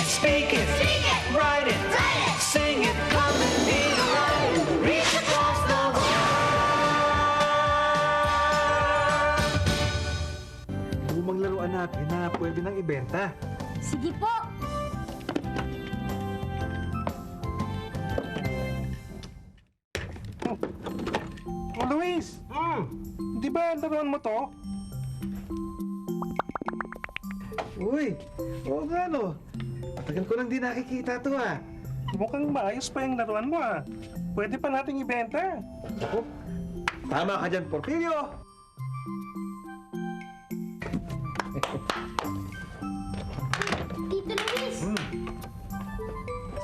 speak it, write it, sing it, come and be right. Reach across the world. Lumang laruan natin na pwede nang ibenta. Sige po. Oh, Luis! Di ba laruan mo to? Uy, oo nga no. Matagal ko lang di nakikita to ah. Mukhang maayos pa yung laruan mo ah. Pwede pa nating ibenta. Ako, tama ka dyan, Porfirio. Tito Luis.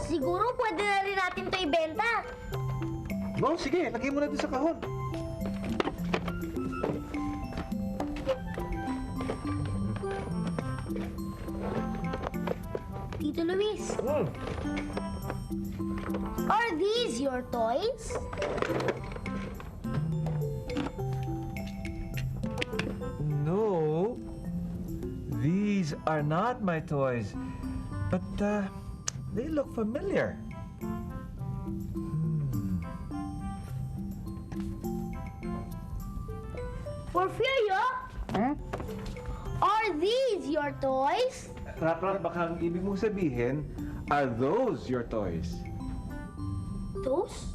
Siguro pwede na rin natin to ibenta. No, sige, lagay mo na doon sa kahon. Tito Luis, are these your toys? No, these are not my toys, but they look familiar. Porfirio, are these your toys? Rap, baka ang ibig mong sabihin, are those your toys? Those?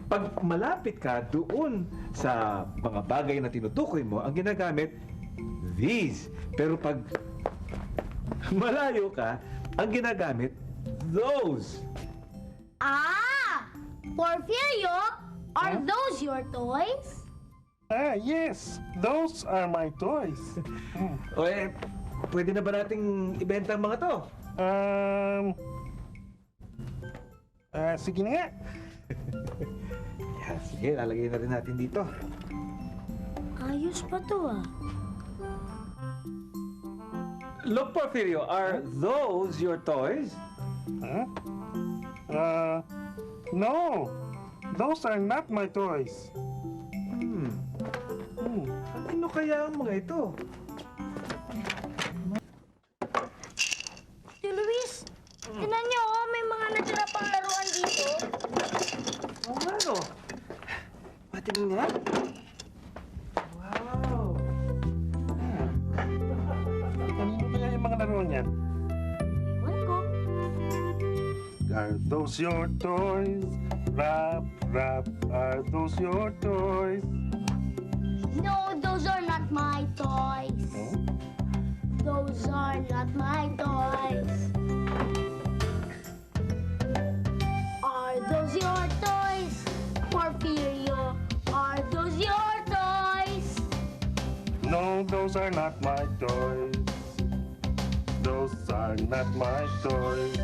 Pag malapit ka doon sa mga bagay na tinutukoy mo, ang ginagamit, these. Pero pag malayo ka, ang ginagamit, those. Ah! Porfirio, are those your toys? Ah, yes. Those are my toys. O pwede na ba nating ibenta ang mga to? Sige na nga. Yan, sige, lalagay na rin natin dito. Ayos pa to ah. Look, Porfirio, are those your toys? No. Those are not my toys. Ano kaya ang mga ito? Tito Luis, tingnan niyo oh, may mga natira pang laruan dito. Oo nga, no? Patingin nga. Wow! Kanino kaya yung mga laruan niyan? Ewan ko. Are those your toys? Rap, rap, are those your toys? No, those are not my toys. Those are not my toys. Are those your toys? Porfirio, are those your toys? No, those are not my toys. Those are not my toys.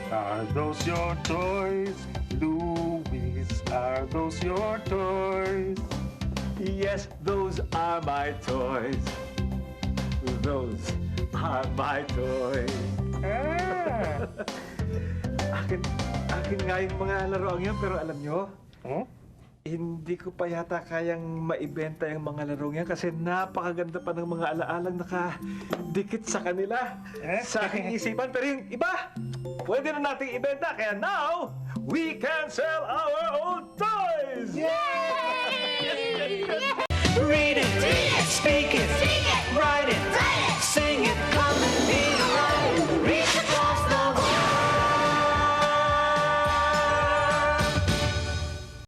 Are those your toys? Louis, are those your toys? Yes, those are my toys. Those are my toys. Ah! Akin nga yung mga laruang yan, pero alam nyo, Huh? hindi ko pa yata kayang maibenta yung mga larong yan kasi napakaganda pa ng mga alaalang nakadikit sa kanila. Sa aking isipan. Pero yung iba, pwede na nating ibenta. Kaya now, we can sell our own toys! Yay! Read it, speak it,